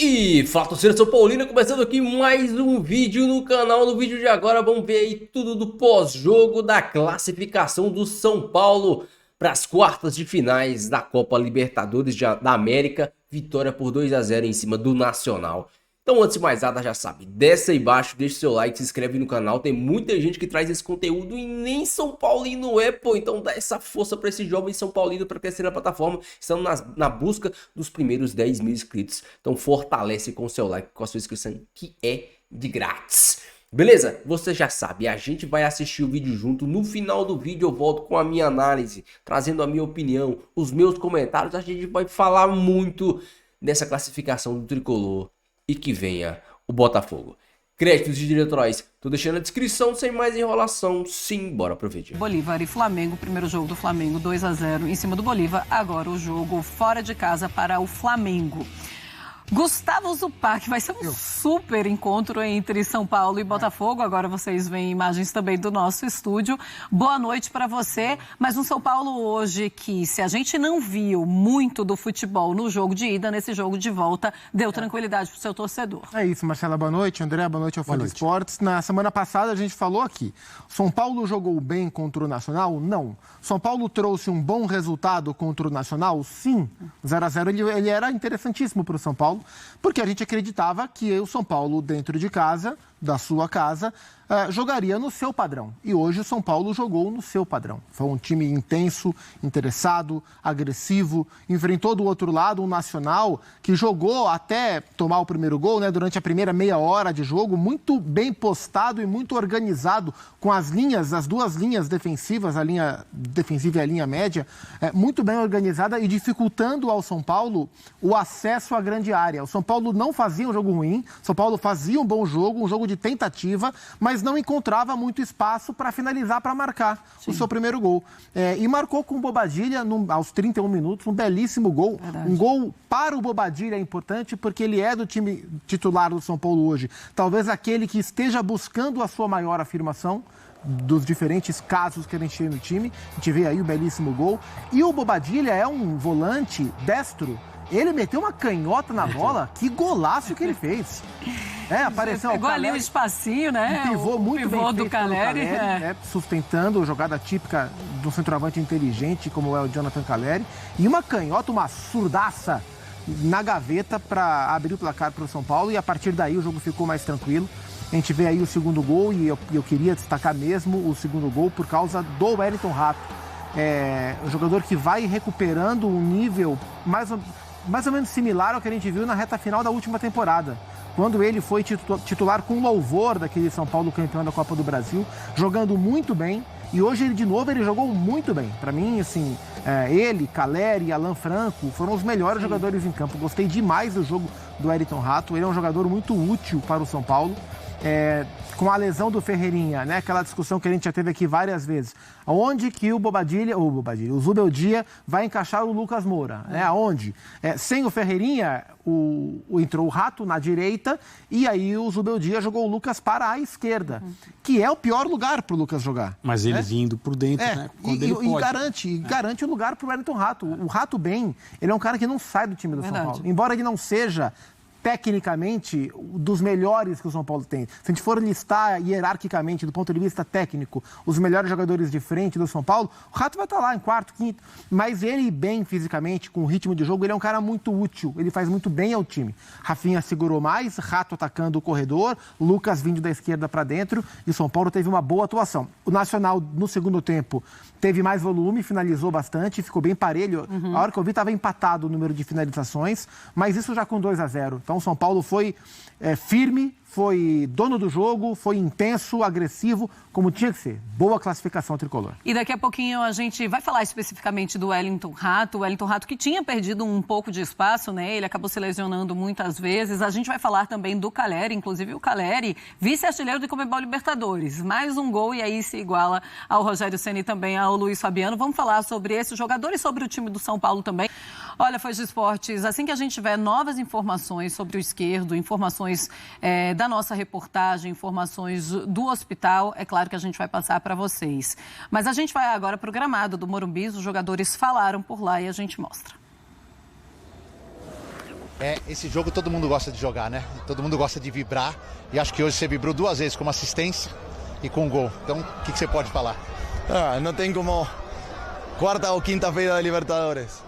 E fala, torcida São Paulina, começando aqui mais um vídeo no canal. No vídeo de agora vamos ver aí tudo do pós-jogo da classificação do São Paulo para as quartas de finais da Copa Libertadores da América. Vitória por 2-0 em cima do Nacional. Então, antes de mais nada, já sabe, desce aí embaixo, deixa seu like, se inscreve no canal. Tem muita gente que traz esse conteúdo e nem São Paulino é, pô. Então dá essa força para esse jovem São Paulino para crescer na plataforma. Estamos na busca dos primeiros 10 mil inscritos. Então fortalece com o seu like, com a sua inscrição, que é de grátis. Beleza? Você já sabe, a gente vai assistir o vídeo junto. No final do vídeo eu volto com a minha análise, trazendo a minha opinião, os meus comentários. A gente vai falar muito dessa classificação do Tricolor. E que venha o Botafogo. Créditos de diretorais, tô deixando na descrição, sem mais enrolação. Sim, bora pro vídeo. Bolívar e Flamengo, primeiro jogo do Flamengo, 2-0 em cima do Bolívar. Agora o jogo fora de casa para o Flamengo. Gustavo Zupac, vai ser um super encontro entre São Paulo e Botafogo. Agora vocês veem imagens também do nosso estúdio. Boa noite para você. Mas um São Paulo hoje que, se a gente não viu muito do futebol no jogo de ida, nesse jogo de volta, deu tranquilidade pro seu torcedor. É isso, Marcela, boa noite. André, boa noite ao Folha Esportes. Na semana passada a gente falou aqui, São Paulo jogou bem contra o Nacional? Não. São Paulo trouxe um bom resultado contra o Nacional? Sim. 0-0 ele era interessantíssimo para o São Paulo, porque a gente acreditava que o São Paulo, dentro de casa, da sua casa, jogaria no seu padrão. E hoje o São Paulo jogou no seu padrão. Foi um time intenso, interessado, agressivo, enfrentou do outro lado um Nacional que jogou até tomar o primeiro gol, né, durante a primeira meia hora de jogo, muito bem postado e muito organizado, com as duas linhas defensivas, a linha defensiva e a linha média, muito bem organizada e dificultando ao São Paulo o acesso à grande área. O São Paulo não fazia um jogo ruim, o São Paulo fazia um bom jogo, um jogo de tentativa, mas não encontrava muito espaço para finalizar, para marcar o seu primeiro gol. E marcou com o Bobadilla aos 31 minutos, um belíssimo gol. Verdade. Um gol para o Bobadilla é importante porque ele é do time titular do São Paulo hoje. Talvez aquele que esteja buscando a sua maior afirmação dos diferentes casos que a gente tem no time. A gente vê aí o belíssimo gol. E o Bobadilla é um volante destro. Ele meteu uma canhota na bola, que golaço que ele fez. Apareceu pegou ali um espacinho, né? Um pivô muito bem feito do Caleri, sustentando a jogada típica do centroavante inteligente, como é o Jonathan Caleri. E uma canhota, uma surdaça na gaveta para abrir o placar para o São Paulo. E a partir daí o jogo ficou mais tranquilo. A gente vê aí o segundo gol e eu queria destacar mesmo o segundo gol por causa do Wellington Rato. Um jogador que vai recuperando um nível mais ou menos similar ao que a gente viu na reta final da última temporada, quando ele foi titular com louvor daquele São Paulo campeão da Copa do Brasil, jogando muito bem. E hoje, de novo, ele jogou muito bem. Para mim, assim, ele, Caleri e Alan Franco foram os melhores jogadores em campo. Gostei demais do jogo do Wellington Rato. Ele é um jogador muito útil para o São Paulo. Com a lesão do Ferreirinha, né? Aquela discussão que a gente já teve aqui várias vezes. Aonde que o Zubeldia vai encaixar o Lucas Moura? Aonde? Sem o Ferreirinha, entrou o Rato na direita e aí o Zubeldia jogou o Lucas para a esquerda, que é o pior lugar para o Lucas jogar. Mas ele vindo por dentro, né? Quando ele pode. Garante o lugar para o Wellington Rato. O Rato bem, ele é um cara que não sai do time do São Paulo. Embora ele não seja tecnicamente, dos melhores que o São Paulo tem. Se a gente for listar hierarquicamente, do ponto de vista técnico, os melhores jogadores de frente do São Paulo, o Rato vai estar lá em quarto, quinto. Mas ele, bem fisicamente, com o ritmo de jogo, ele é um cara muito útil. Ele faz muito bem ao time. Rafinha segurou mais, Rato atacando o corredor, Lucas vindo da esquerda para dentro, e o São Paulo teve uma boa atuação. O Nacional, no segundo tempo, teve mais volume, finalizou bastante, ficou bem parelho. A hora que eu vi, estava empatado o número de finalizações, mas isso já com 2-0. Então, o São Paulo foi firme, foi dono do jogo, foi intenso, agressivo, como tinha que ser. Boa classificação tricolor. E daqui a pouquinho a gente vai falar especificamente do Wellington Rato. O Wellington Rato que tinha perdido um pouco de espaço, né? Ele acabou se lesionando muitas vezes. A gente vai falar também do Caleri, inclusive o Caleri, vice-artilheiro de Conmebol Libertadores. Mais um gol e aí se iguala ao Rogério Ceni e também ao Luiz Fabiano. Vamos falar sobre esse jogador e sobre o time do São Paulo também. Olha, Folha de Esportes, assim que a gente tiver novas informações sobre o esquerdo, informações da nossa reportagem, informações do hospital, é claro que a gente vai passar para vocês. Mas a gente vai agora para o gramado do Morumbi, os jogadores falaram por lá e a gente mostra. Esse jogo todo mundo gosta de jogar, né? Todo mundo gosta de vibrar. E acho que hoje você vibrou 2 vezes com uma assistência e com um gol. Então, o que você pode falar? Não tem como quarta ou quinta-feira da Libertadores.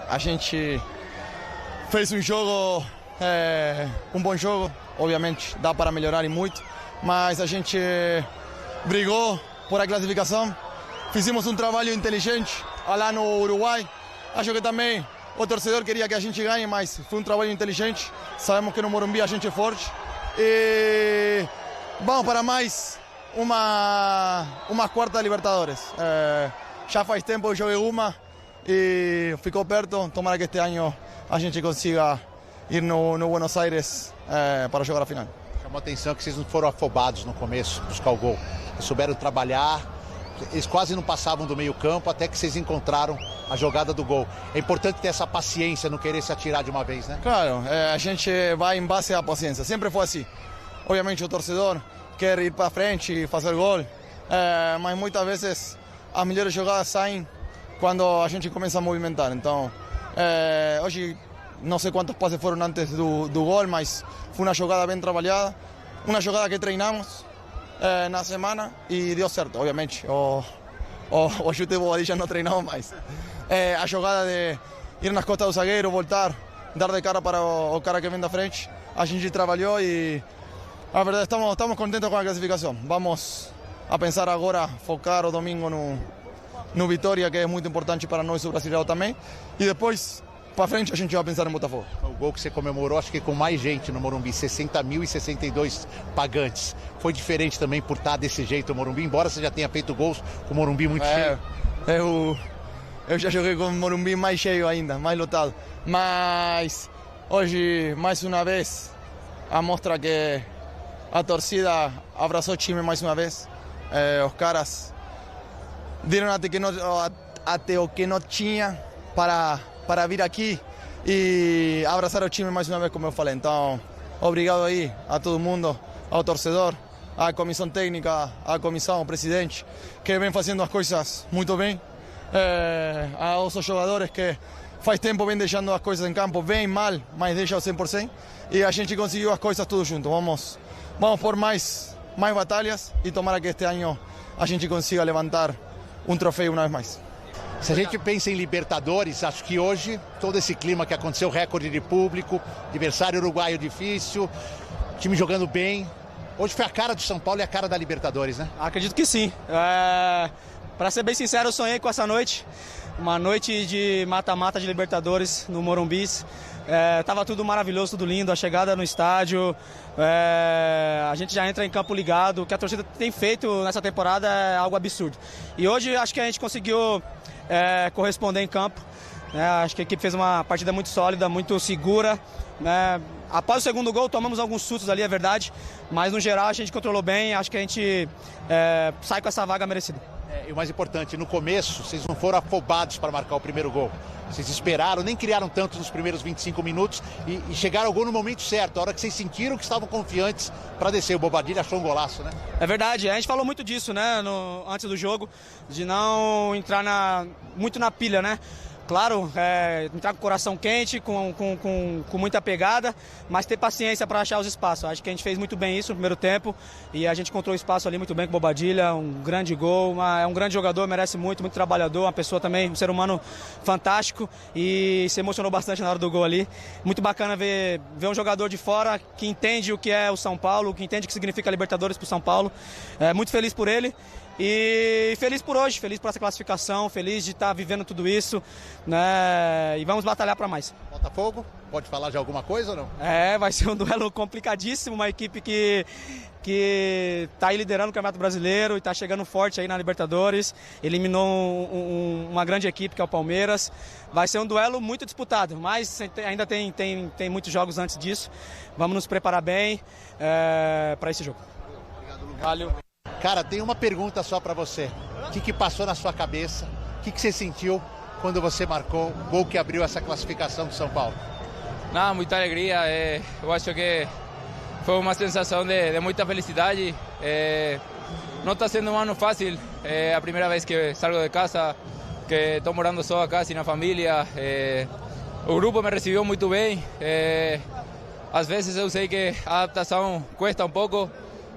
A gente fez um jogo, um bom jogo. Obviamente dá para melhorar e muito. Mas a gente brigou por a classificação. Fizemos um trabalho inteligente lá no Uruguai. Acho que também o torcedor queria que a gente ganhe, mas foi um trabalho inteligente. Sabemos que no Morumbi a gente é forte. E vamos para mais uma quarta Libertadores. Já faz tempo eu joguei uma e ficou perto. Tomara que este ano a gente consiga ir no Buenos Aires para jogar a final. Chamou a atenção que vocês não foram afobados no começo, buscar o gol. Vocês souberam trabalhar, eles quase não passavam do meio campo até que vocês encontraram a jogada do gol. É importante ter essa paciência, não querer se atirar de uma vez, né? Claro, a gente vai em base à paciência, sempre foi assim. Obviamente o torcedor quer ir para frente e fazer gol, mas muitas vezes as melhores jogadas saem quando a gente começa a movimentar. Então, hoje não sei quantos passes foram antes do gol, mas foi uma jogada bem trabalhada, uma jogada que treinamos na semana e deu certo, obviamente. O chute de Bobadilla não treinamos mais. A jogada de ir nas costas do zagueiro, voltar, dar de cara para o cara que vem da frente, a gente trabalhou e a verdade estamos contentes com a classificação. Vamos a pensar agora, focar o domingo no Vitória, que é muito importante para nós, o brasileiro também, e depois para frente a gente vai pensar em Botafogo. O gol que você comemorou, acho que com mais gente no Morumbi, 60.062 pagantes. Foi diferente também por estar desse jeito o Morumbi, embora você já tenha feito gols com o Morumbi muito cheio. Eu já joguei com o Morumbi mais cheio ainda, mais lotado. Mas hoje, mais uma vez, mostra que a torcida abraçou o time mais uma vez. Os caras deram até o que não tinha para vir aqui e abraçar o time mais uma vez, como eu falei. Então, obrigado aí a todo mundo, ao torcedor, à comissão técnica, à comissão, ao presidente, que vem fazendo as coisas muito bem, aos jogadores que faz tempo vem deixando as coisas em campo bem mal, mas deixa o 100%, e a gente conseguiu as coisas tudo junto. Vamos por mais batalhas e tomara que este ano a gente consiga levantar um troféu uma vez mais. Se a gente pensa em Libertadores, acho que hoje, todo esse clima que aconteceu, recorde de público, adversário uruguaio difícil, time jogando bem. Hoje foi a cara do São Paulo e a cara da Libertadores, né? Acredito que sim. Para ser bem sincero, eu sonhei com essa noite. Uma noite de mata-mata de Libertadores no Morumbi. Tava tudo maravilhoso, tudo lindo, a chegada no estádio. A gente já entra em campo ligado. O que a torcida tem feito nessa temporada é algo absurdo. E hoje acho que a gente conseguiu corresponder em campo. Acho que a equipe fez uma partida muito sólida, muito segura. Após o segundo gol, tomamos alguns sustos ali, é verdade. Mas no geral a gente controlou bem. Acho que a gente sai com essa vaga merecida. E o mais importante, no começo, vocês não foram afobados para marcar o primeiro gol. Vocês esperaram, nem criaram tanto nos primeiros 25 minutos e chegaram ao gol no momento certo, a hora que vocês sentiram que estavam confiantes para descer. O Bobadilla achou um golaço, né? É verdade, a gente falou muito disso, né, antes do jogo, de não entrar muito na pilha, né? Claro, entrar com o coração quente, com muita pegada, mas ter paciência para achar os espaços. Acho que a gente fez muito bem isso no primeiro tempo e a gente encontrou o espaço ali muito bem com o Bobadilla, um grande gol, é um grande jogador, merece muito trabalhador, uma pessoa também, um ser humano fantástico e se emocionou bastante na hora do gol ali. Muito bacana ver um jogador de fora que entende o que é o São Paulo, que entende o que significa Libertadores para o São Paulo. Muito feliz por ele. E feliz por hoje, feliz por essa classificação, feliz de estar vivendo tudo isso, né? E vamos batalhar para mais. Botafogo, pode falar de alguma coisa ou não? Vai ser um duelo complicadíssimo, uma equipe que está aí liderando o Campeonato Brasileiro e está chegando forte aí na Libertadores, eliminou uma grande equipe que é o Palmeiras. Vai ser um duelo muito disputado, mas ainda tem muitos jogos antes disso. Vamos nos preparar bem para esse jogo. Obrigado, Lucas. Valeu. Cara, tem uma pergunta só para você. O que passou na sua cabeça? O que você sentiu quando você marcou o gol que abriu essa classificação do São Paulo? Nada, muita alegria. Eu acho que foi uma sensação de muita felicidade. Não está sendo um ano fácil. É a primeira vez que salgo de casa, que estou morando só aqui, sem a família. o grupo me recebeu muito bem. Às vezes eu sei que a adaptação cuesta um pouco,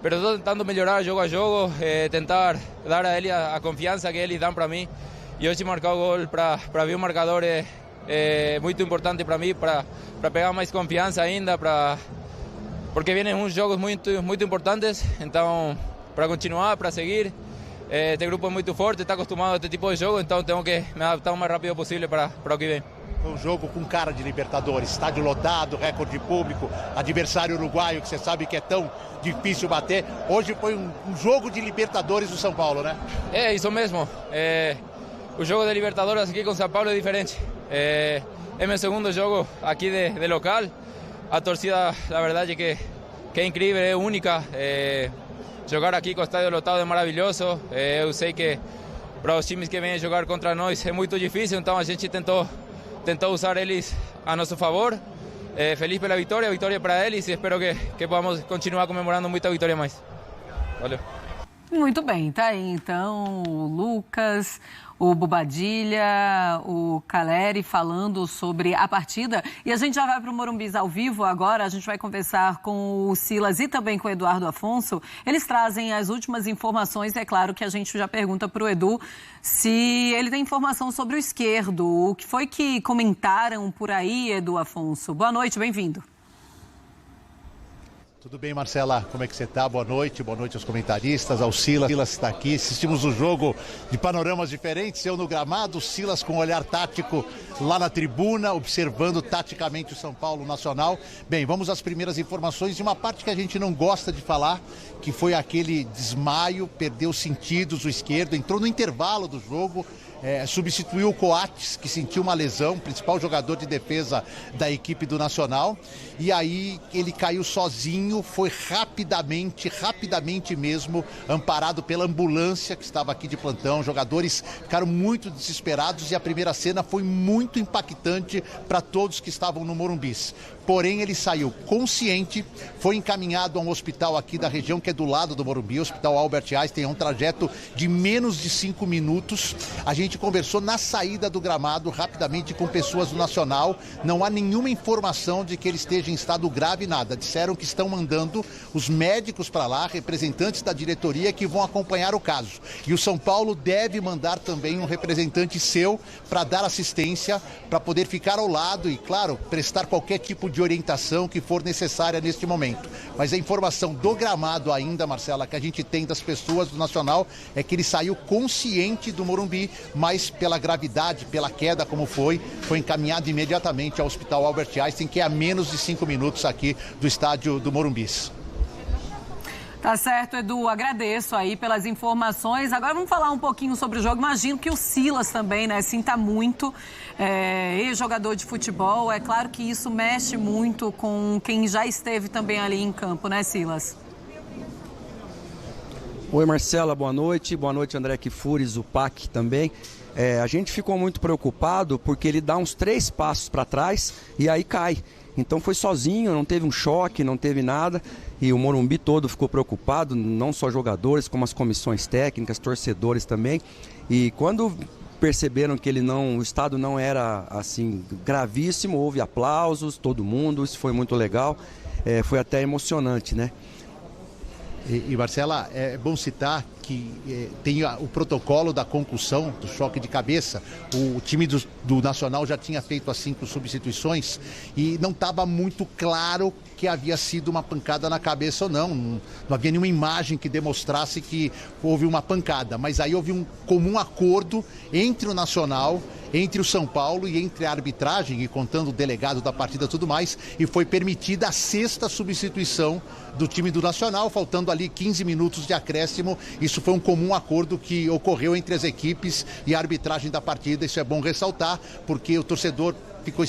mas estou tentando melhorar jogo a jogo, tentar dar a ele a confiança que eles dão para mim. E hoje marcar o gol para mim, o marcador é muito importante para mim, para pegar mais confiança ainda, porque vêm uns jogos muito importantes. Então, para continuar, para seguir, este grupo é muito forte, está acostumado a este tipo de jogo, então tenho que me adaptar o mais rápido possível para o que vem. Um jogo com cara de Libertadores, estádio lotado, recorde de público, adversário uruguaio que você sabe que é tão difícil bater. Hoje foi um jogo de Libertadores do São Paulo, né? É isso mesmo. O jogo de Libertadores aqui com São Paulo é diferente. É meu segundo jogo aqui de local. A torcida, na verdade, que é incrível, é única. Jogar aqui com o estádio lotado é maravilhoso. Eu sei que para os times que vêm jogar contra nós é muito difícil, então a gente tentou usar eles a nosso favor. Feliz pela vitória para eles e espero que podamos continuar comemorando muita vitória mais. Valeu. Muito bem, tá aí então o Lucas, o Bobadilha, o Caleri falando sobre a partida. E a gente já vai para o Morumbi ao vivo agora, a gente vai conversar com o Silas e também com o Eduardo Afonso. Eles trazem as últimas informações, é claro que a gente já pergunta para o Edu se ele tem informação sobre o esquerdo. O que foi que comentaram por aí, Edu Afonso? Boa noite, bem-vindo. Tudo bem, Marcela? Como é que você está? Boa noite aos comentaristas, ao Silas. Silas está aqui, assistimos o jogo de panoramas diferentes, eu no gramado, o Silas com um olhar tático lá na tribuna, observando taticamente o São Paulo Nacional. Bem, vamos às primeiras informações de uma parte que a gente não gosta de falar, que foi aquele desmaio, perdeu sentidos o esquerdo, entrou no intervalo do jogo, substituiu o Coates, que sentiu uma lesão, principal jogador de defesa da equipe do Nacional, e aí ele caiu sozinho, foi rapidamente mesmo, amparado pela ambulância que estava aqui de plantão. Os jogadores ficaram muito desesperados e a primeira cena foi muito impactante para todos que estavam no Morumbi. Porém, ele saiu consciente, foi encaminhado a um hospital aqui da região, que é do lado do Morumbi, o Hospital Albert Einstein, é um trajeto de menos de 5 minutos. A gente conversou na saída do gramado rapidamente com pessoas do Nacional, não há nenhuma informação de que ele esteja em estado grave, nada. Disseram que estão mandando os médicos para lá, representantes da diretoria que vão acompanhar o caso. E o São Paulo deve mandar também um representante seu para dar assistência, para poder ficar ao lado e, claro, prestar qualquer tipo de orientação que for necessária neste momento. Mas a informação do gramado ainda, Marcela, que a gente tem das pessoas do Nacional é que ele saiu consciente do Morumbi, mas pela gravidade, pela queda como foi encaminhado imediatamente ao Hospital Albert Einstein, que é a menos de 5 minutos aqui do estádio do Morumbi. Tá certo, Edu. Agradeço aí pelas informações. Agora vamos falar um pouquinho sobre o jogo. Imagino que o Silas também, né, sinta muito. Ex-jogador de futebol. É claro que isso mexe muito com quem já esteve também ali em campo, né, Silas? Oi, Marcela, boa noite. Boa noite, André Kifuri, Zupac também. A gente ficou muito preocupado porque ele dá uns 3 passos para trás e aí cai. Então foi sozinho, não teve um choque, não teve nada. E o Morumbi todo ficou preocupado, não só jogadores, como as comissões técnicas, torcedores também. E quando perceberam que o estado não era assim gravíssimo, houve aplausos, todo mundo, isso foi muito legal. Foi até emocionante, né? E Marcela, é bom citar que tem o protocolo da concussão, do choque de cabeça. O time do Nacional já tinha feito as 5 substituições e não estava muito claro que havia sido uma pancada na cabeça ou não. Não havia nenhuma imagem que demonstrasse que houve uma pancada, mas aí houve um comum acordo entre o Nacional, entre o São Paulo e entre a arbitragem, e contando o delegado da partida e tudo mais, e foi permitida a 6ª substituição do time do Nacional, faltando ali 15 minutos de acréscimo. Isso foi um comum acordo que ocorreu entre as equipes e a arbitragem da partida. Isso é bom ressaltar, porque o torcedor ficou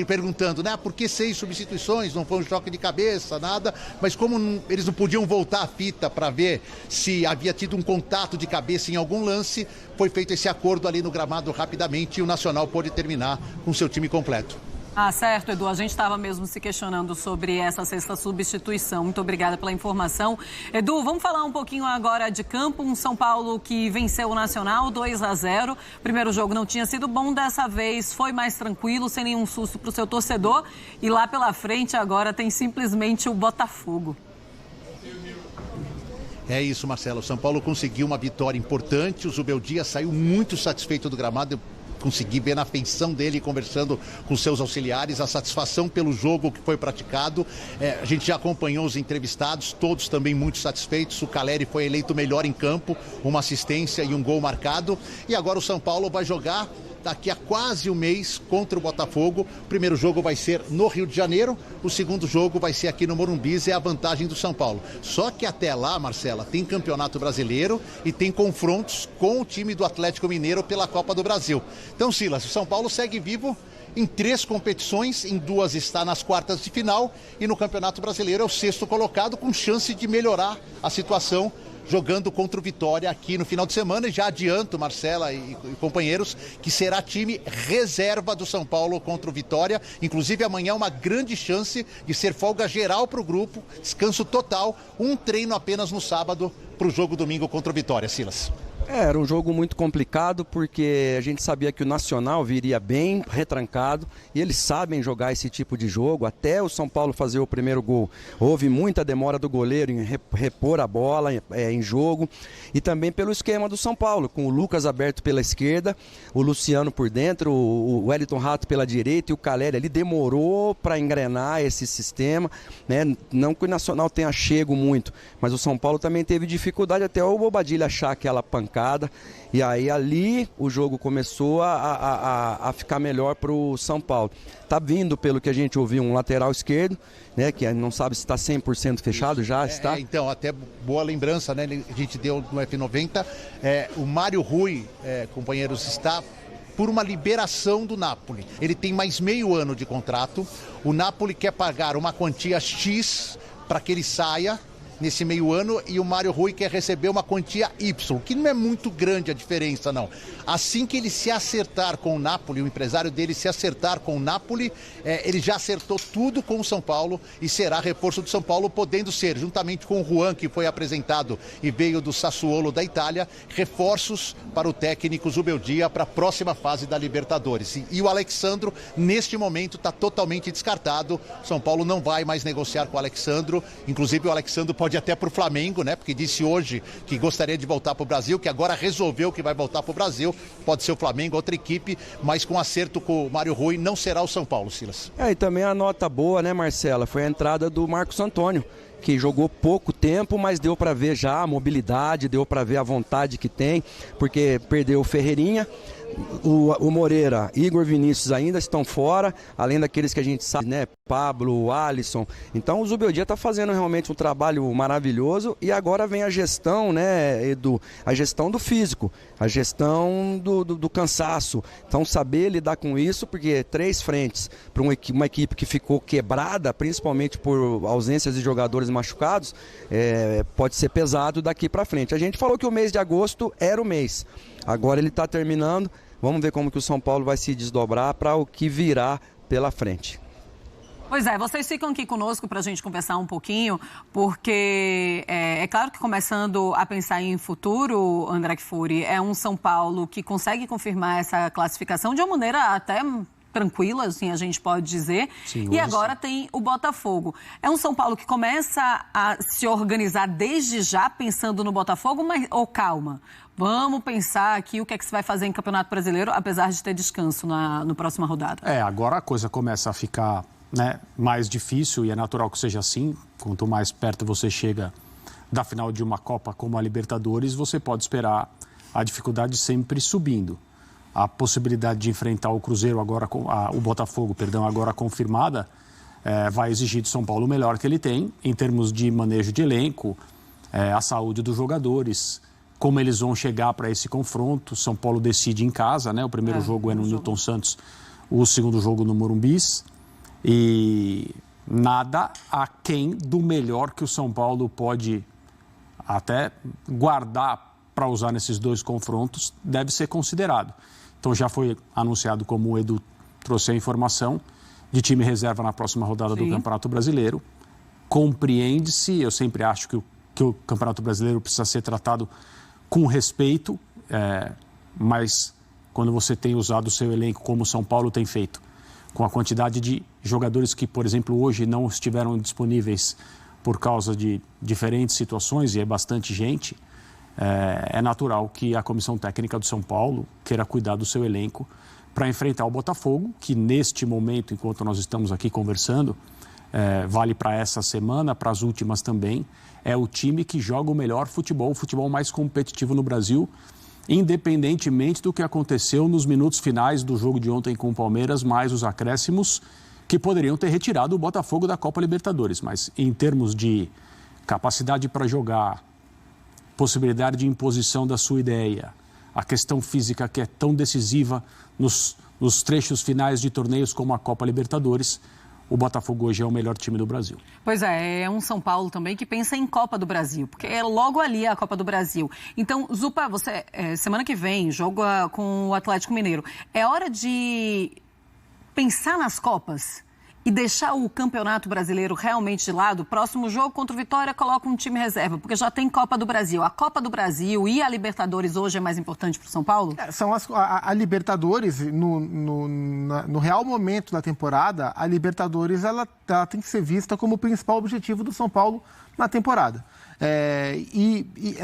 perguntando, né, por que 6 substituições, não foi um choque de cabeça, nada, mas como eles não podiam voltar a fita para ver se havia tido um contato de cabeça em algum lance, foi feito esse acordo ali no gramado rapidamente e o Nacional pôde terminar com seu time completo. Ah, certo, Edu. A gente estava mesmo se questionando sobre essa sexta substituição. Muito obrigada pela informação. Edu, vamos falar um pouquinho agora de campo. Um São Paulo que venceu o Nacional 2-0. Primeiro jogo não tinha sido bom, dessa vez foi mais tranquilo, sem nenhum susto para o seu torcedor. E lá pela frente agora tem simplesmente o Botafogo. É isso, Marcelo. O São Paulo conseguiu uma vitória importante. O Zubeldia saiu muito satisfeito do gramado. Consegui ver na feição dele, conversando com seus auxiliares, a satisfação pelo jogo que foi praticado. A gente já acompanhou os entrevistados, todos também muito satisfeitos. O Caleri foi eleito melhor em campo, uma assistência e um gol marcado. E agora o São Paulo vai jogar daqui a quase um mês contra o Botafogo. O primeiro jogo vai ser no Rio de Janeiro, o segundo jogo vai ser aqui no Morumbi, é a vantagem do São Paulo. Só que até lá, Marcela, tem Campeonato Brasileiro e tem confrontos com o time do Atlético Mineiro pela Copa do Brasil. Então, Silas, o São Paulo segue vivo em 3 competições, em 2 está nas quartas de final e no Campeonato Brasileiro é o 6º colocado, com chance de melhorar a situação, jogando contra o Vitória aqui no final de semana. E já adianto, Marcela e companheiros, que será time reserva do São Paulo contra o Vitória. Inclusive amanhã uma grande chance de ser folga geral para o grupo, descanso total, um treino apenas no sábado para o jogo domingo contra o Vitória, Silas. Era um jogo muito complicado porque a gente sabia que o Nacional viria bem retrancado e eles sabem jogar esse tipo de jogo. Até o São Paulo fazer o primeiro gol, houve muita demora do goleiro em repor a bola em jogo, e também pelo esquema do São Paulo, com o Lucas aberto pela esquerda, o Luciano por dentro, o Wellington Rato pela direita e o Caleri ali demorou para engrenar esse sistema, né? Não que o Nacional tenha chego muito, mas o São Paulo também teve dificuldade até o Bobadilha achar aquela pancada. E aí ali o jogo começou a ficar melhor para o São Paulo. Tá vindo, pelo que a gente ouviu, um lateral esquerdo, né, que não sabe se está 100% fechado, já está. Então, até boa lembrança, né? A gente deu no F90. O Mário Rui, companheiros, está por uma liberação do Napoli. Ele tem mais meio ano de contrato. O Napoli quer pagar uma quantia X para que ele saia nesse meio ano, e o Mário Rui quer receber uma quantia Y, que não é muito grande a diferença, não. Assim que ele se acertar com o Napoli, o empresário dele se acertar com o Napoli, ele já acertou tudo com o São Paulo e será reforço do São Paulo, podendo ser, juntamente com o Juan, que foi apresentado e veio do Sassuolo da Itália, reforços para o técnico Zubeldia para a próxima fase da Libertadores. E o Alexandro, neste momento, está totalmente descartado. São Paulo não vai mais negociar com o Alexandro, inclusive o Alexandro pode até para o Flamengo, né? Porque disse hoje que gostaria de voltar para o Brasil, que agora resolveu que vai voltar para o Brasil. Pode ser o Flamengo, outra equipe, mas com acerto com o Mário Rui não será o São Paulo, Silas. E também a nota boa, né, Marcela, foi a entrada do Marcos Antônio, que jogou pouco tempo, mas deu para ver já a mobilidade, deu para ver a vontade que tem, porque perdeu o Ferreirinha. O Moreira, Igor, Vinícius ainda estão fora, além daqueles que a gente sabe, né, Pablo, Alisson. Então o Zubeldia está fazendo realmente um trabalho maravilhoso, e agora vem a gestão, né, Edu, a gestão do físico, a gestão do cansaço. Então saber lidar com isso, porque 3 frentes para uma equipe que ficou quebrada, principalmente por ausências de jogadores machucados, pode ser pesado daqui para frente. A gente falou que o mês de agosto era o mês. Agora ele está terminando, vamos ver como que o São Paulo vai se desdobrar para o que virá pela frente. Pois é, vocês ficam aqui conosco para a gente conversar um pouquinho, porque é claro que começando a pensar em futuro, André Kfouri, é um São Paulo que consegue confirmar essa classificação de uma maneira até tranquila, assim a gente pode dizer. Sim, e agora tem o Botafogo. É um São Paulo que começa a se organizar desde já pensando no Botafogo, mas calma, vamos pensar aqui o que é que se vai fazer em Campeonato Brasileiro, apesar de ter descanso na próxima rodada. Agora a coisa começa a ficar, né, mais difícil, e é natural que seja assim. Quanto mais perto você chega da final de uma Copa como a Libertadores, você pode esperar a dificuldade sempre subindo. A possibilidade de enfrentar o Cruzeiro agora, o Botafogo, agora confirmada, vai exigir do São Paulo o melhor que ele tem em termos de manejo de elenco, a saúde dos jogadores, como eles vão chegar para esse confronto. São Paulo decide em casa, né? O primeiro jogo é no Newton Santos, o segundo jogo no Morumbis, e nada aquém do melhor que o São Paulo pode até guardar para usar nesses 2 confrontos deve ser considerado. Então já foi anunciado, como o Edu trouxe a informação, de time reserva na próxima rodada do Campeonato Brasileiro. Compreende-se, eu sempre acho que o Campeonato Brasileiro precisa ser tratado com respeito, mas quando você tem usado o seu elenco como o São Paulo tem feito, com a quantidade de jogadores que, por exemplo, hoje não estiveram disponíveis por causa de diferentes situações, e é bastante gente, é natural que a comissão técnica do São Paulo queira cuidar do seu elenco para enfrentar o Botafogo, que neste momento, enquanto nós estamos aqui conversando, vale para essa semana, para as últimas também, é o time que joga o melhor futebol, o futebol mais competitivo no Brasil, independentemente do que aconteceu nos minutos finais do jogo de ontem com o Palmeiras, mais os acréscimos que poderiam ter retirado o Botafogo da Copa Libertadores. Mas em termos de capacidade para jogar, possibilidade de imposição da sua ideia, a questão física que é tão decisiva nos trechos finais de torneios como a Copa Libertadores, o Botafogo hoje é o melhor time do Brasil. Pois é um São Paulo também que pensa em Copa do Brasil, porque é logo ali a Copa do Brasil. Então, Zupa, você, semana que vem, joga com o Atlético Mineiro. É hora de pensar nas Copas e deixar o Campeonato Brasileiro realmente de lado? Próximo jogo contra o Vitória, coloca um time reserva, porque já tem Copa do Brasil. A Copa do Brasil e a Libertadores hoje é mais importante para o São Paulo? A Libertadores, no real momento da temporada, a Libertadores ela tem que ser vista como o principal objetivo do São Paulo na temporada.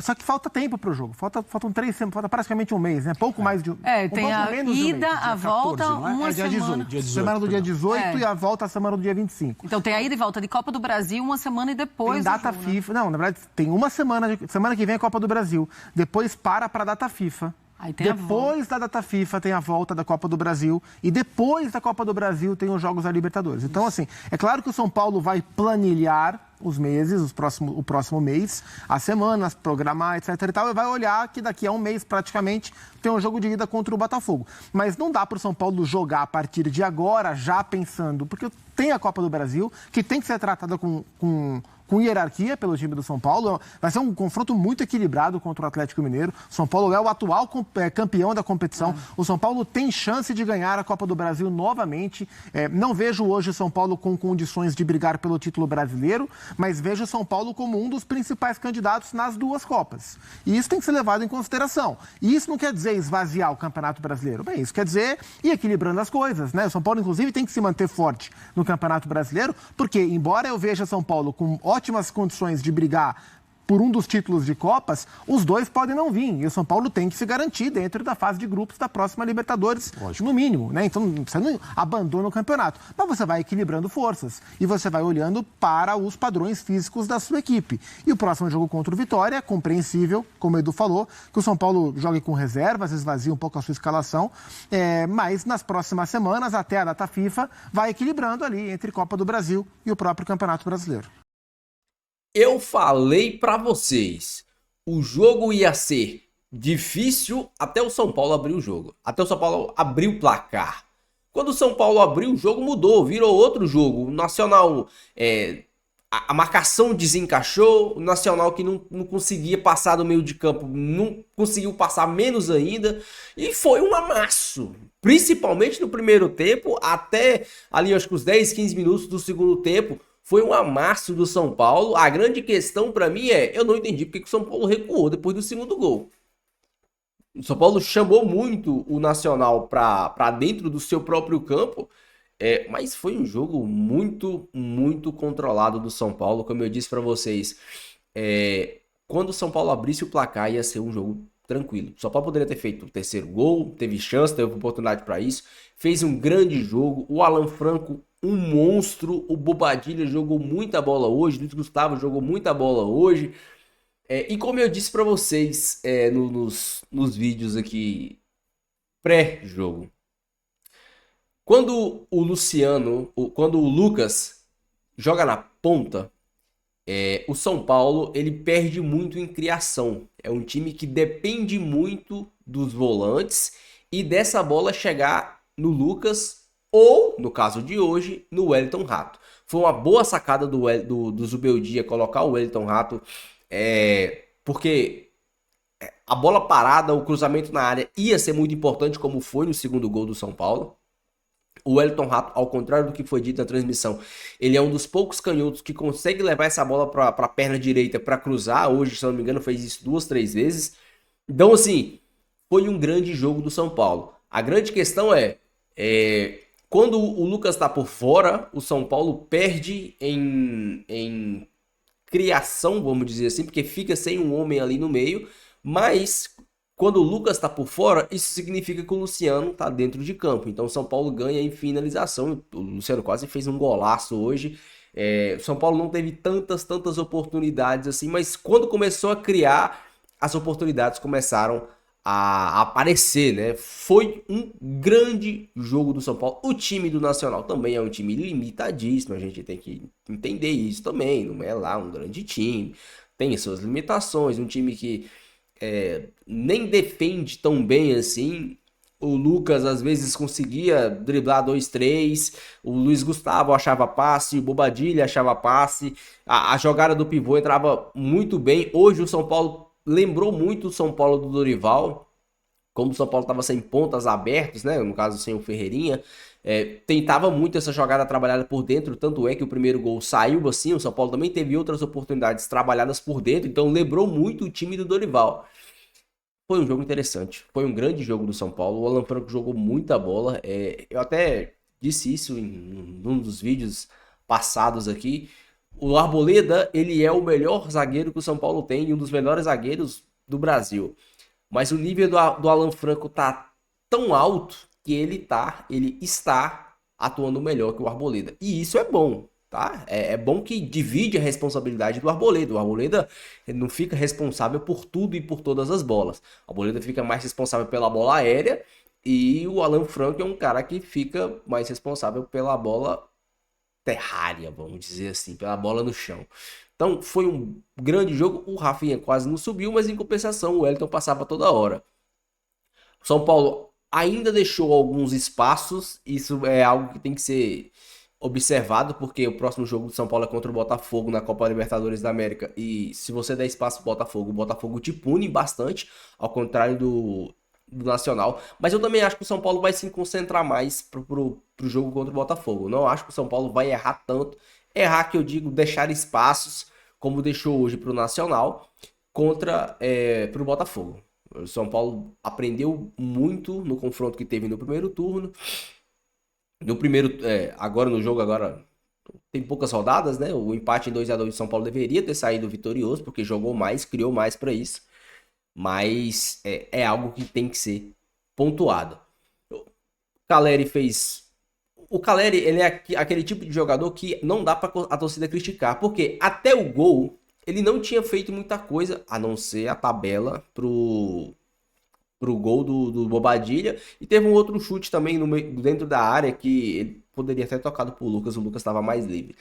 Só que falta tempo para o jogo. Faltam 3 semanas, falta praticamente um mês, né? Pouco mais de um tem a ida, a volta, 14, uma dia semana. 18. Semana do dia 18 e a volta a semana do dia 25. Então tem a ida e volta de Copa do Brasil, uma semana e depois. Tem data jogo, FIFA. Né? Não, na verdade, tem uma semana. Semana que vem é a Copa do Brasil. Depois para a data FIFA. Depois da data FIFA tem a volta da Copa do Brasil e depois da Copa do Brasil tem os Jogos da Libertadores. Então, assim, é claro que o São Paulo vai planilhar os meses, o próximo mês, as semanas, programar, etc e tal, e vai olhar que daqui a um mês, praticamente, tem um jogo de ida contra o Botafogo. Mas não dá para o São Paulo jogar a partir de agora, já pensando, porque tem a Copa do Brasil, que tem que ser tratada com hierarquia pelo time do São Paulo. Vai ser um confronto muito equilibrado contra o Atlético Mineiro. São Paulo é o atual campeão da competição. O São Paulo tem chance de ganhar a Copa do Brasil novamente. Não vejo hoje o São Paulo com condições de brigar pelo título brasileiro, mas vejo o São Paulo como um dos principais candidatos nas duas Copas. E isso tem que ser levado em consideração. E isso não quer dizer esvaziar o Campeonato Brasileiro. Bem, isso quer dizer ir equilibrando as coisas, né? O São Paulo, inclusive, tem que se manter forte no Campeonato Brasileiro, porque, embora eu veja São Paulo com ótimas condições de brigar por um dos títulos de Copas, os dois podem não vir. E o São Paulo tem que se garantir dentro da fase de grupos da próxima Libertadores, no mínimo, né? Então, você não abandona o campeonato. Mas você vai equilibrando forças e você vai olhando para os padrões físicos da sua equipe. E o próximo jogo contra o Vitória é compreensível, como o Edu falou, que o São Paulo jogue com reservas, esvazia um pouco a sua escalação, mas nas próximas semanas, até a data FIFA, vai equilibrando ali entre Copa do Brasil e o próprio Campeonato Brasileiro. Eu falei pra vocês, o jogo ia ser difícil até o São Paulo abrir o jogo. Até o São Paulo abrir o placar. Quando o São Paulo abriu, o jogo mudou, virou outro jogo. O Nacional, a marcação desencaixou, o Nacional que não conseguia passar do meio de campo, não conseguiu passar menos ainda. E foi um amasso, principalmente no primeiro tempo, até ali acho que os 10, 15 minutos do segundo tempo. Foi um amasso do São Paulo. A grande questão para mim eu não entendi porque que o São Paulo recuou depois do segundo gol. O São Paulo chamou muito o Nacional para dentro do seu próprio campo, mas foi um jogo muito, muito controlado do São Paulo. Como eu disse para vocês, quando o São Paulo abrisse o placar ia ser um jogo tranquilo. O São Paulo poderia ter feito o terceiro gol, teve chance, teve oportunidade para isso, fez um grande jogo. O Alan Franco, um monstro. O Bobadilha jogou muita bola hoje. O Luiz Gustavo jogou muita bola hoje. E como eu disse para vocês nos vídeos aqui pré-jogo, quando o Lucas joga na ponta, o São Paulo ele perde muito em criação. É um time que depende muito dos volantes e dessa bola chegar no Lucas ou, no caso de hoje, no Wellington Rato. Foi uma boa sacada do Zubeldia colocar o Wellington Rato, porque a bola parada, o cruzamento na área ia ser muito importante, como foi no segundo gol do São Paulo. O Wellington Rato, ao contrário do que foi dito na transmissão, ele é um dos poucos canhotos que consegue levar essa bola para a perna direita para cruzar. Hoje, se eu não me engano, fez isso 2, 3 vezes. Então, assim, foi um grande jogo do São Paulo. A grande questão quando o Lucas está por fora, o São Paulo perde em criação, vamos dizer assim, porque fica sem um homem ali no meio, mas quando o Lucas está por fora, isso significa que o Luciano está dentro de campo. Então o São Paulo ganha em finalização. O Luciano quase fez um golaço hoje. O São Paulo não teve tantas oportunidades assim, mas quando começou a criar, as oportunidades começaram a aparecer, né? Foi um grande jogo do São Paulo. O time do Nacional também é um time limitadíssimo, a gente tem que entender isso também, não é lá um grande time, tem suas limitações, um time que nem defende tão bem assim. O Lucas às vezes conseguia driblar 2, 3, o Luiz Gustavo achava passe, o Bobadilha achava passe, a jogada do pivô entrava muito bem. Hoje o São Paulo lembrou muito o São Paulo do Dorival, como o São Paulo estava sem pontas abertas, né? No caso sem o Ferreirinha, tentava muito essa jogada trabalhada por dentro, tanto é que o primeiro gol saiu assim. O São Paulo também teve outras oportunidades trabalhadas por dentro, então lembrou muito o time do Dorival. Foi um jogo interessante, foi um grande jogo do São Paulo. O Alan Franco jogou muita bola, eu até disse isso em um dos vídeos passados aqui. O Arboleda, ele é o melhor zagueiro que o São Paulo tem e um dos melhores zagueiros do Brasil. Mas o nível do Alan Franco tá tão alto que ele está atuando melhor que o Arboleda. E isso é bom, tá? É bom que divide a responsabilidade do Arboleda. O Arboleda não fica responsável por tudo e por todas as bolas. O Arboleda fica mais responsável pela bola aérea e o Alan Franco é um cara que fica mais responsável pela bola terrária, vamos dizer assim, pela bola no chão. Então foi um grande jogo. O Rafinha quase não subiu, mas em compensação o Wellington passava toda hora. O São Paulo ainda deixou alguns espaços, isso é algo que tem que ser observado, porque o próximo jogo do São Paulo é contra o Botafogo na Copa Libertadores da América, e se você der espaço pro Botafogo, o Botafogo te pune bastante, ao contrário do Nacional. Mas eu também acho que o São Paulo vai se concentrar mais pro jogo contra o Botafogo. Não acho que o São Paulo vai errar tanto. Errar, que eu digo, deixar espaços, como deixou hoje pro Nacional, pro Botafogo. O São Paulo aprendeu muito no confronto que teve no primeiro turno. Agora no jogo, tem poucas rodadas, né? O empate em 2-2 do São Paulo deveria ter saído vitorioso, porque jogou mais, criou mais para isso. Mas é algo que tem que ser pontuado. O Caleri, ele é aquele tipo de jogador que não dá para a torcida criticar, porque até o gol ele não tinha feito muita coisa, a não ser a tabela pro gol do Bobadilha, e teve um outro chute também dentro da área que ele poderia ter tocado pro Lucas, o Lucas estava mais livre.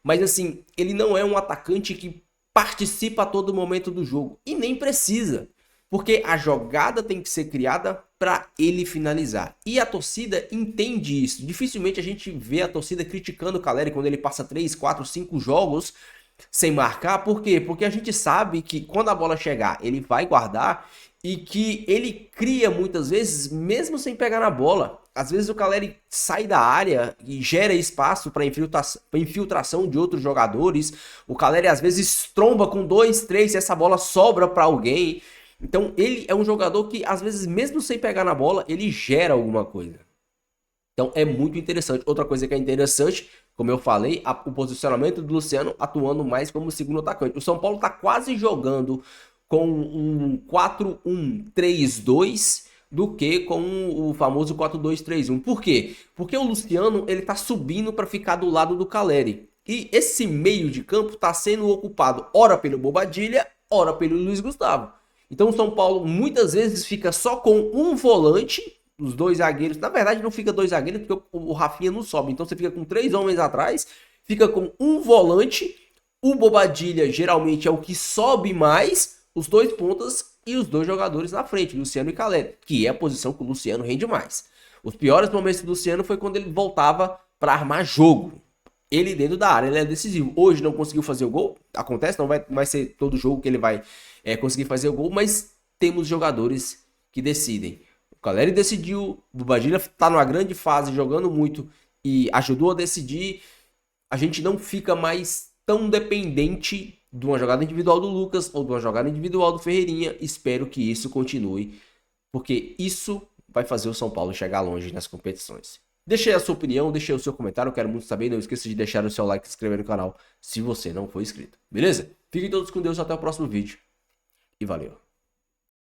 Mas assim, ele não é um atacante que participa a todo momento do jogo, e nem precisa, porque a jogada tem que ser criada para ele finalizar. E a torcida entende isso. Dificilmente a gente vê a torcida criticando o Caleri quando ele passa 3, 4, 5 jogos sem marcar. Por quê? Porque a gente sabe que quando a bola chegar, ele vai guardar, e que ele cria muitas vezes mesmo sem pegar na bola. Às vezes o Caleri sai da área e gera espaço para infiltração de outros jogadores. O Caleri às vezes tromba com 2, 3 e essa bola sobra para alguém. Então ele é um jogador que às vezes mesmo sem pegar na bola, ele gera alguma coisa. Então é muito interessante. Outra coisa que é interessante, como eu falei, o posicionamento do Luciano atuando mais como segundo atacante. O São Paulo está quase jogando com um 4-1-3-2 do que com o famoso 4-2-3-1. Por quê? Porque o Luciano ele tá subindo para ficar do lado do Caleri. E esse meio de campo está sendo ocupado ora pelo Bobadilha, ora pelo Luiz Gustavo. Então o São Paulo muitas vezes fica só com um volante, os 2 zagueiros. Na verdade não fica 2 zagueiros porque o Rafinha não sobe. Então você fica com 3 homens atrás, fica com um volante. O Bobadilha geralmente é o que sobe mais, os 2 pontas e os 2 jogadores na frente, Luciano e Caleri, que é a posição que o Luciano rende mais. Os piores momentos do Luciano foi quando ele voltava para armar jogo. Ele dentro da área, ele é decisivo. Hoje não conseguiu fazer o gol, acontece, não vai ser todo jogo que ele vai conseguir fazer o gol, mas temos jogadores que decidem. O Caleri decidiu, o Bobadilla tá numa grande fase, jogando muito e ajudou a decidir. A gente não fica mais tão dependente de uma jogada individual do Lucas ou de uma jogada individual do Ferreirinha. Espero que isso continue, porque isso vai fazer o São Paulo chegar longe nas competições. Deixe aí a sua opinião, deixe aí o seu comentário, eu quero muito saber. Não esqueça de deixar o seu like e se inscrever no canal se você não for inscrito. Beleza? Fiquem todos com Deus, até o próximo vídeo e valeu!